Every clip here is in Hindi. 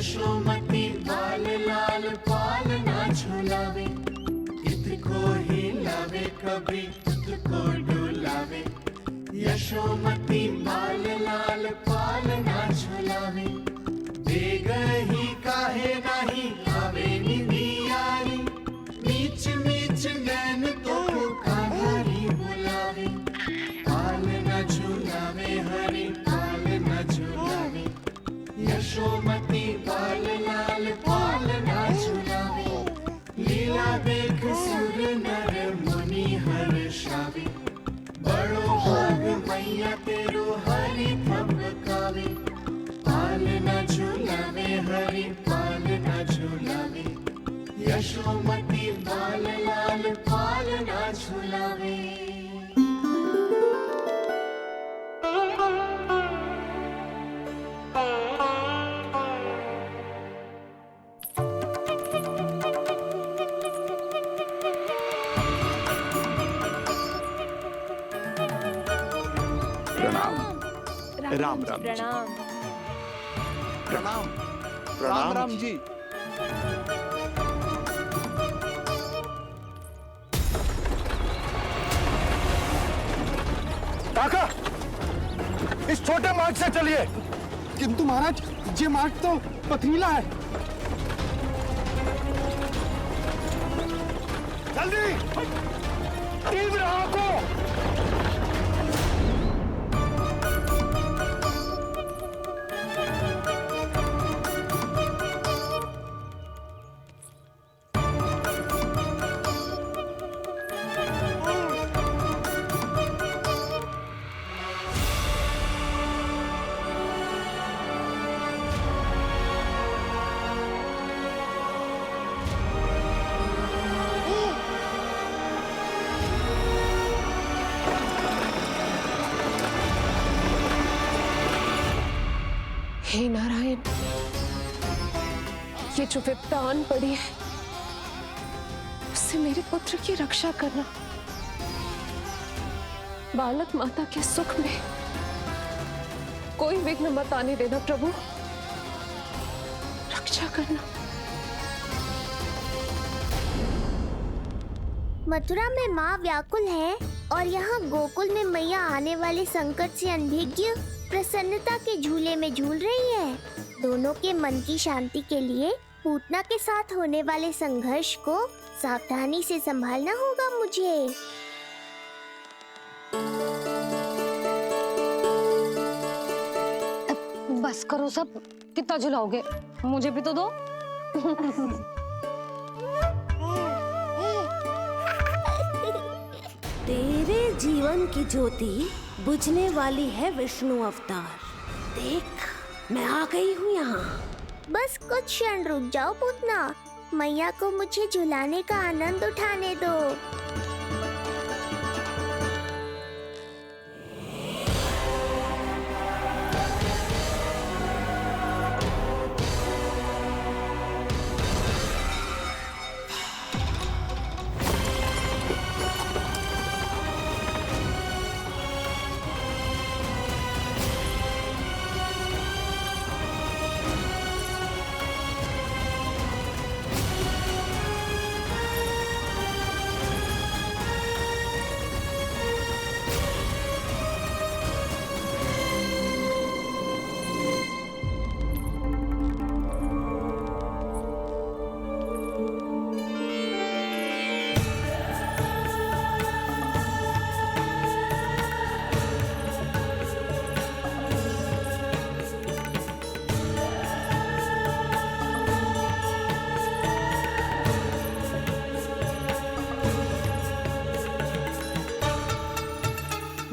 यशोमती बाल लाल पाल ना झुलावे, इत को हिलावे कभी तुत को डुलावे। यशोमती बाल लाल पाल ना झुलावे, दे गही काहे नाही आवे निधियारी। मीच मीच नैन तो कान्हारी बुलावे, पाल ना झुलावे हरि पाल ना झुलावे। यशोमती बाल लाल पाल ना झुलावे, लीला देख सुर नर मुनि हर्षावे। बड़ो भाग मैया तेरो हरि थपकावे, पाल ना झुलावे हरि पाल ना झुलावे। यशोमती बाल लाल पाल ना झुलावे। राम राम जी। प्रणाम। प्रणाम राम राम जी। काका, इस छोटे मार्ग से चलिए। किंतु महाराज ये मार्ग तो पथरीला है। जल्दी तीव्र आंखों। हे नारायण, ये जो विपदा आन पड़ी है उससे मेरे पुत्र की रक्षा करना। बालक माता के सुख में कोई विघ्न मत आने देना प्रभु, रक्षा करना। मथुरा में माँ व्याकुल है और यहाँ गोकुल में मैया आने वाले संकट से अनभिज्ञ प्रसन्नता के झूले में झूल रही है। दोनों के मन की शांति के लिए पूतना के साथ होने वाले संघर्ष को सावधानी से संभालना होगा मुझे। बस करो सब, कितना झुलाओगे, मुझे भी तो दो। तेरे जीवन की ज्योति बुझने वाली है विष्णु अवतार। देख, मैं आ गई हूँ यहाँ। बस कुछ क्षण रुक जाओ पूतना, मैया को मुझे झुलाने का आनंद उठाने दो।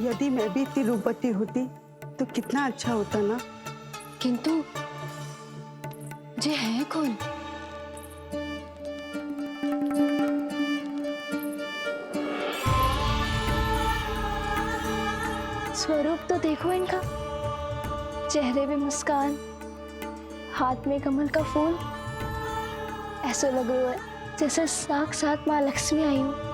यदि मैं भी इतनी रूपवती होती तो कितना अच्छा होता ना। किंतु ये है कौन? स्वरूप तो देखो इनका, चेहरे पे मुस्कान, हाथ में कमल का फूल। ऐसा लग रहा है जैसे साक्षात माँ लक्ष्मी आई हो।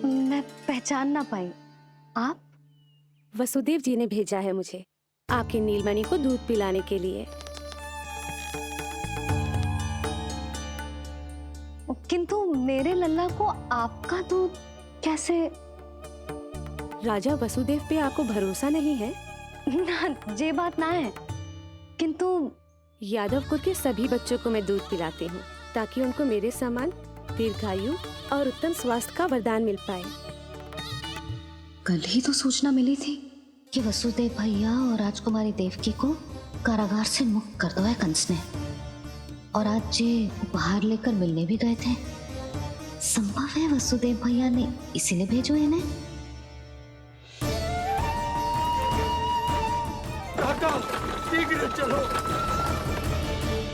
मैं पहचान ना पाई। आप? वसुदेव जी ने भेजा है मुझे आपकी नीलमणि को दूध पिलाने के लिए। किंतु मेरे लल्ला को आपका दूध कैसे? राजा वसुदेव पे आपको भरोसा नहीं है? ना, ये बात ना है, किंतु यादव कुल के सभी बच्चों को मैं दूध पिलाती हूँ ताकि उनको मेरे समान दीर्घायु और उत्तम स्वास्थ्य का वरदान मिल पाए। कल ही तो सूचना मिली थी कि वसुदेव भैया और राजकुमारी देवकी को कारागार से मुक्त कर दो है कंस ने, और आज ये उपहार लेकर मिलने भी गए थे। संभव है वसुदेव भैया ने इसीलिए भेजो इन्हें। शीघ्र चलो।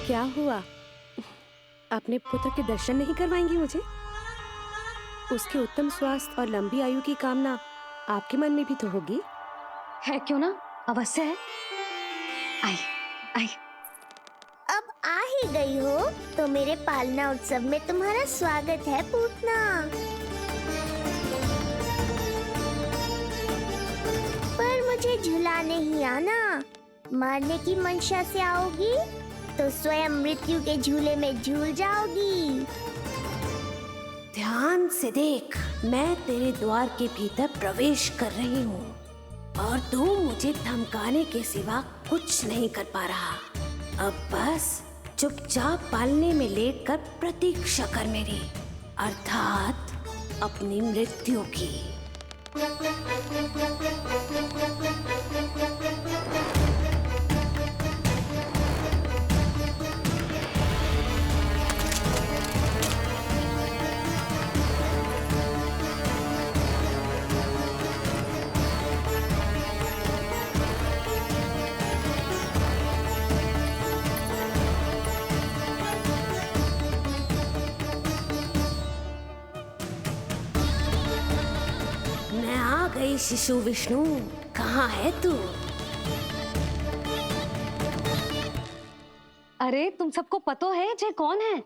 क्या हुआ? अपने पुत्र के दर्शन नहीं करवाएंगी मुझे? उसके उत्तम स्वास्थ्य और लंबी आयु की कामना आपके मन में भी तो होगी। है क्यों ना, अवश्य है। आई आई। अब आ ही गई हो तो मेरे पालना उत्सव में तुम्हारा स्वागत है पूतना। पर मुझे झुलाने ही आना, मारने की मंशा से आओगी तो स्वयं मृत्यु के झूले में झूल जाओगी। ध्यान से देख, मैं तेरे द्वार के भीतर प्रवेश कर रही हूँ और तू मुझे धमकाने के सिवा कुछ नहीं कर पा रहा। अब बस चुपचाप पालने में लेटकर प्रतीक्षा कर मेरी, अर्थात अपनी मृत्यु की। शिशु विष्णु, कहाँ है तू? अरे तुम सबको पतो है जे कौन है?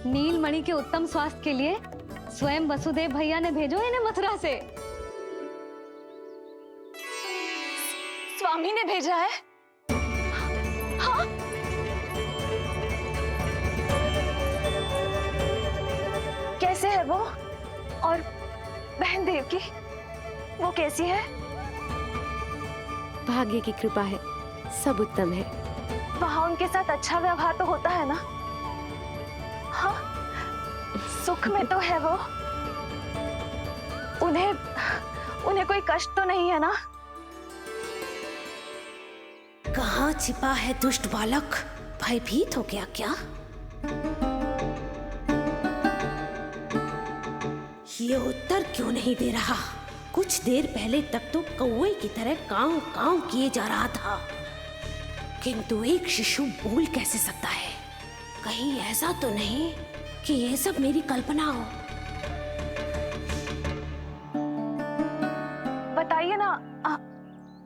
नीलमणि के उत्तम स्वास्थ्य के लिए स्वयं वसुदेव भैया ने भेजो इन्हें मथुरा से। स्वामी ने भेजा है? हाँ? कैसे है वो? और बहन देवकी, वो कैसी है? भाग्य की कृपा है, सब उत्तम है। वहाँ उनके साथ अच्छा व्यवहार तो होता है ना? हाँ, सुख में तो है वो। उन्हें कोई कष्ट तो नहीं है ना? कहाँ छिपा है दुष्ट बालक? भयभीत हो गया क्या? ये उत्तर क्यों नहीं दे रहा? कुछ देर पहले तक तो कौवे की तरह कांव कांव किए जा रहा था, किंतु एक शिशु बोल कैसे सकता है? कहीं ऐसा तो नहीं कि ये सब मेरी कल्पना हो? बताइए ना,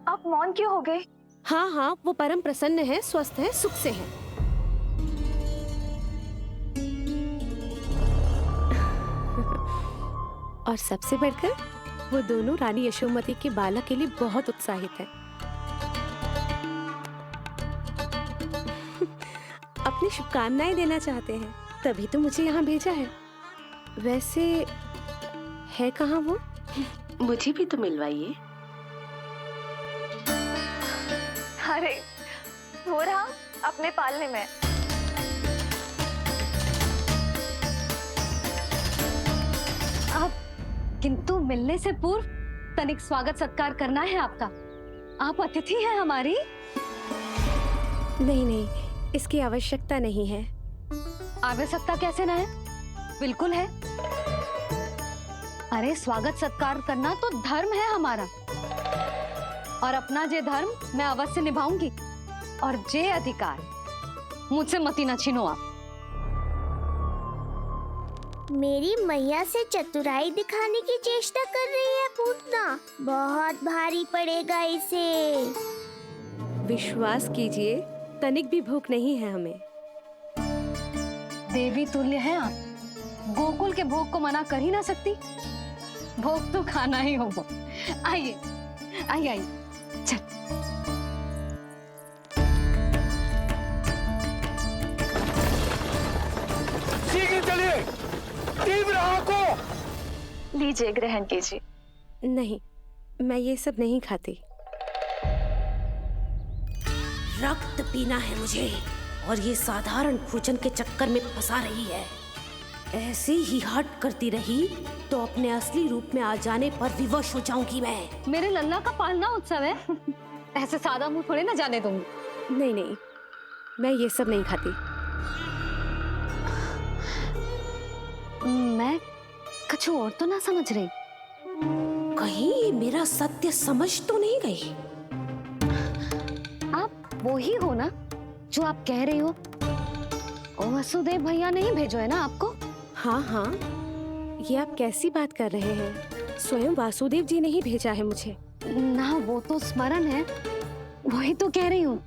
आप मौन क्यों हो गए? हाँ हाँ, वो परम प्रसन्न है, स्वस्थ है, सुख से है। और सबसे बढ़कर वो दोनों रानी यशोमती के बालक के लिए बहुत उत्साहित है। अपनी शुभकामनाएं देना चाहते हैं, तभी तो मुझे यहाँ भेजा है। वैसे है कहाँ वो? मुझे भी तो मिलवाइए। अरे वो रहा अपने पालने में। किंतु मिलने से पूर्व तनिक स्वागत सत्कार करना है आपका। आप अतिथि हैं हमारी। नहीं नहीं, इसकी आवश्यकता नहीं है। आवश्यकता कैसे ना है? बिल्कुल है। अरे स्वागत सत्कार करना तो धर्म है हमारा, और अपना जे धर्म मैं अवश्य निभाऊंगी, और जे अधिकार मुझसे मती न छीनो आप। मेरी मैया से चतुराई दिखाने की चेष्टा कर रही है पूतना। बहुत भारी पड़ेगा इसे। विश्वास कीजिए, तनिक भी भूख नहीं है हमें। देवी तुल्य हैं आप, गोकुल के भोग को मना कर ही ना सकती। भोग तो खाना ही होगा। आइए आइए आइए, चल। शीघ्र चलिए, तीव्र को लीजिए, ग्रहण कीजिए। नहीं, मैं ये सब नहीं खाती। रक्त पीना है मुझे, और ये साधारण भोजन के चक्कर में फंसा रही है। ऐसे ही हट करती रही तो अपने असली रूप में आ जाने पर विवश हो जाऊंगी मैं। मेरे लल्ला का पालना उत्सव है, ऐसे सादा मुंह थोड़े ना जाने दूंगी। नहीं नहीं, मैं ये सब नहीं खाती। मैं कुछ और तो ना समझ रही। कहीं ये मेरा सत्य समझ तो नहीं गई? आप वो ही हो ना जो आप कह रही हो? ओ वसुदेव भैया ने ही भेजो है ना आपको? हाँ हाँ, ये आप कैसी बात कर रहे हैं? स्वयं वासुदेव जी ने ही भेजा है मुझे। ना वो तो स्मरण है, वही तो कह रही हूँ।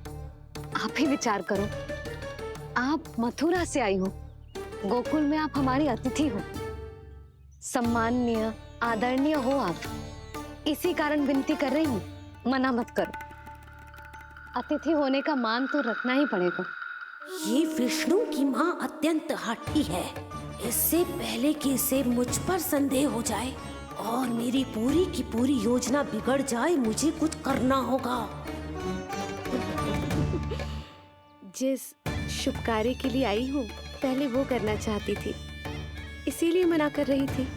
आप ही विचार करो, आप मथुरा से आई हो, गोकुल में आप हमारी अतिथि हो, सम्माननीय आदरणीय हो आप। इसी कारण विनती कर रही हूँ, मना मत करो। अतिथि होने का मान तो रखना ही पड़ेगा। ये विष्णु की माँ अत्यंत हठी है। इससे पहले कि इसे मुझ पर संदेह हो जाए और मेरी पूरी की पूरी योजना बिगड़ जाए, मुझे कुछ करना होगा। जिस शुभ कार्य के लिए आई हूँ, पहले वो करना चाहती थी, इसीलिए मना कर रही थी।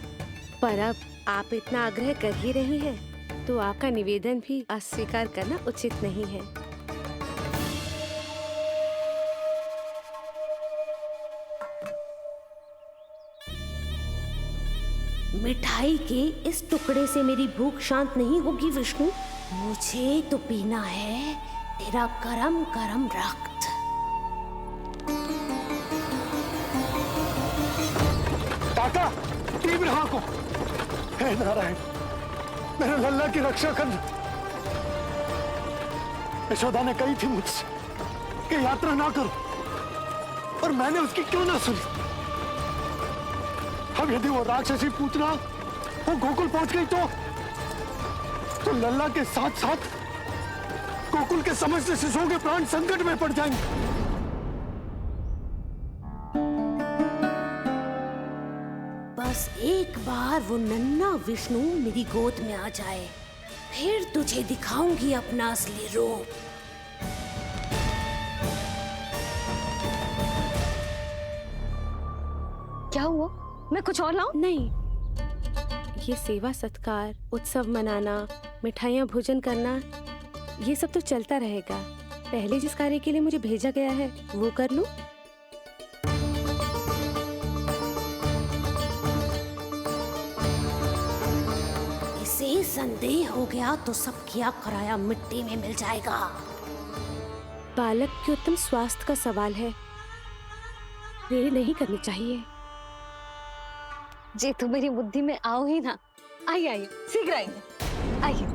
पर अब आप इतना आग्रह कर ही रही हैं, तो आपका निवेदन भी अस्वीकार करना उचित नहीं है। मिठाई के इस टुकड़े से मेरी भूख शांत नहीं होगी विष्णु। मुझे तो पीना है तेरा गरम गरम रक्त। काका, तीव्र को। हे नारायण, मेरे लल्ला की रक्षा करना। यशोदा ने कही थी मुझसे कि यात्रा ना करो, और मैंने उसकी क्यों ना सुनी। अब यदि वो राक्षसी पूतना वो गोकुल पहुंच गई तो लल्ला के साथ साथ गोकुल के समस्त शिशुओं के प्राण संकट में पड़ जाएंगे। बस एक बार वो नन्हा विष्णु मेरी गोद में आ जाए, फिर तुझे दिखाऊंगी अपना असली रूप। क्या हुआ? मैं कुछ और लाऊं? नहीं, ये सेवा सत्कार, उत्सव मनाना, मिठाइयाँ भोजन करना, ये सब तो चलता रहेगा। पहले जिस कार्य के लिए मुझे भेजा गया है वो कर लूं। इसे संदेह हो गया तो सब किया कराया मिट्टी में मिल जाएगा। बालक के उत्तम स्वास्थ्य का सवाल है, देरी नहीं करनी चाहिए। जी तो मेरी बुद्धि में आओ ही ना। आइए आइए, शीघ्र आइए, आइए।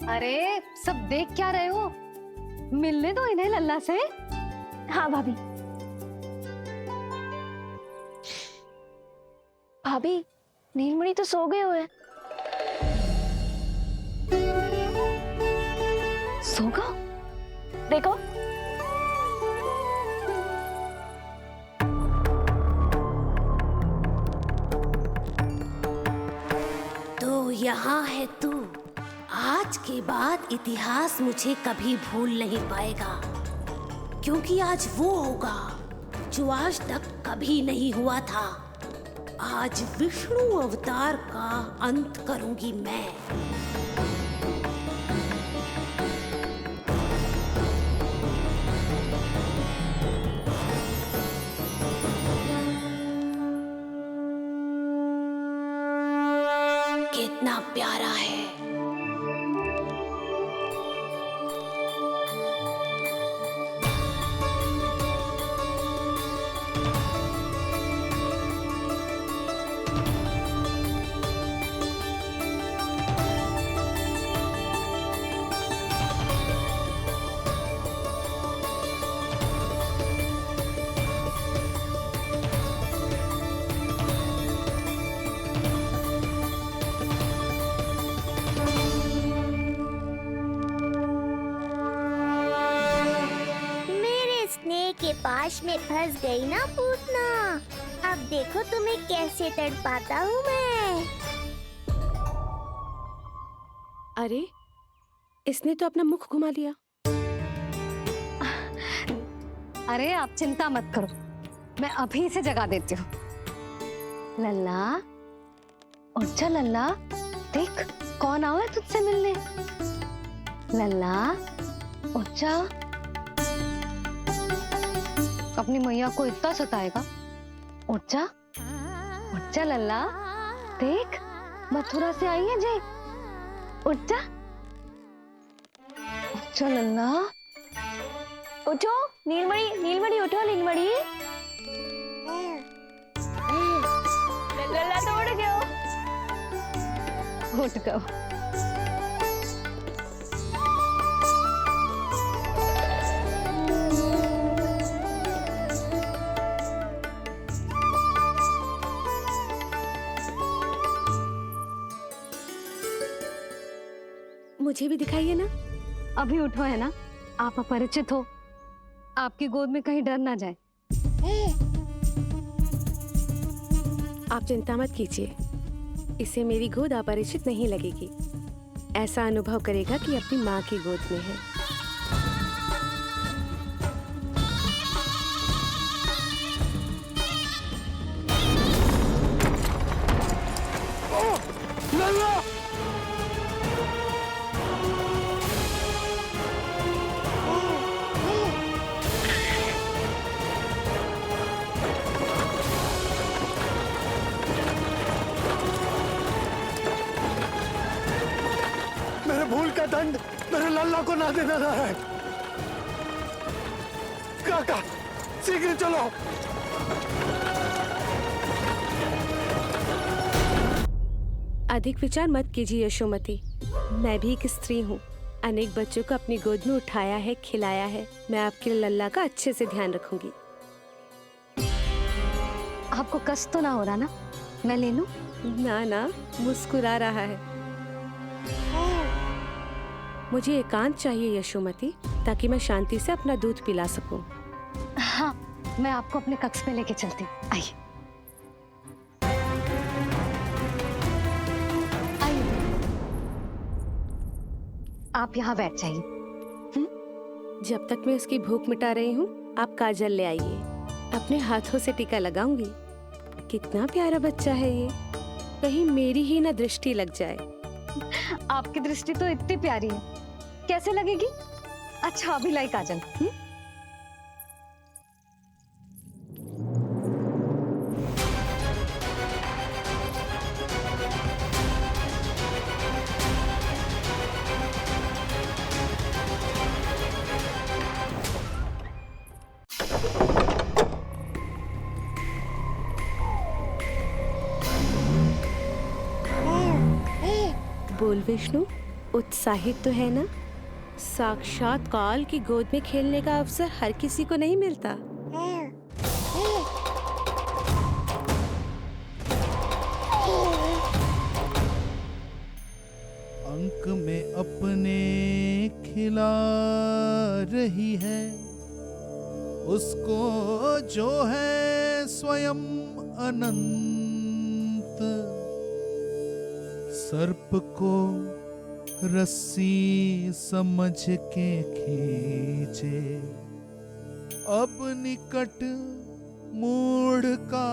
अरे सब देख क्या रहे हो? मिलने दो इन्हें लल्ला से। हाँ भाभी। भाभी, नीलमणि तो सो गए हुए। सो गो? देखो। यहाँ है तू। आज के बाद इतिहास मुझे कभी भूल नहीं पाएगा, क्योंकि आज वो होगा जो आज तक कभी नहीं हुआ था। आज विष्णु अवतार का अंत करूंगी मैं। कितना प्यारा है। पाश में फंस गई ना पूतना। अब देखो तुम्हें कैसे तड़पाता हूँ मैं। अरे, इसने तो अपना मुख घुमा लिया। अरे आप चिंता मत करो, मैं अभी इसे जगा देती हूँ। लल्ला, उठ जा लल्ला, देख कौन आया है तुझसे मिलने। लल्ला, उठ जा। अपनी मैया को इतना सताएगा। उठ जा लल्ला, देख मथुरा से आई है जय। उठ जा लल्ला। उठो नीलमणि, नीलमणि उठो नीलमणि। लल्ला तो उठ गयो। उठ गयो। मुझे भी दिखाइए ना। अभी उठो है ना, आप अपरिचित हो, आपकी गोद में कहीं डर ना जाए। आप चिंता मत कीजिए, इसे मेरी गोद अपरिचित नहीं लगेगी। ऐसा अनुभव करेगा कि अपनी माँ की गोद में है। लल्ला! मेरे भूल का दंड मेरे लल्ला को ना देना रहा है। काका, शीघ्र चलो। अधिक विचार मत कीजिए यशोमती, मैं भी एक स्त्री हूँ। अनेक बच्चों को अपनी गोद में उठाया है, खिलाया है। मैं आपके लल्ला का अच्छे से ध्यान रखूंगी। आपको कष्ट तो ना हो रहा ना? मैं ले लूं? ना ना, मुस्कुरा रहा है। मुझे एकांत चाहिए यशोमती, ताकि मैं शांति से अपना दूध पिला सकूं। हाँ, मैं आपको अपने कक्ष में लेके चलती हूँ। आइए। आप यहाँ बैठ जाइए। जब तक मैं उसकी भूख मिटा रही हूँ, आप काजल ले आइए। अपने हाथों से टीका लगाऊंगी। कितना प्यारा बच्चा है ये, कहीं मेरी ही ना दृष्टि लग जाए। आपकी दृष्टि तो इतनी प्यारी है, कैसे लगेगी? अच्छा अभी लाई काजल। बोल विष्णु, उत्साहित तो है ना? साक्षात काल की गोद में खेलने का अवसर हर किसी को नहीं मिलता। अंक में अपने खिला रही है, उसको जो है स्वयं अनंत। सर्प को रस्सी समझ के खींचे, अब निकट मूढ़ का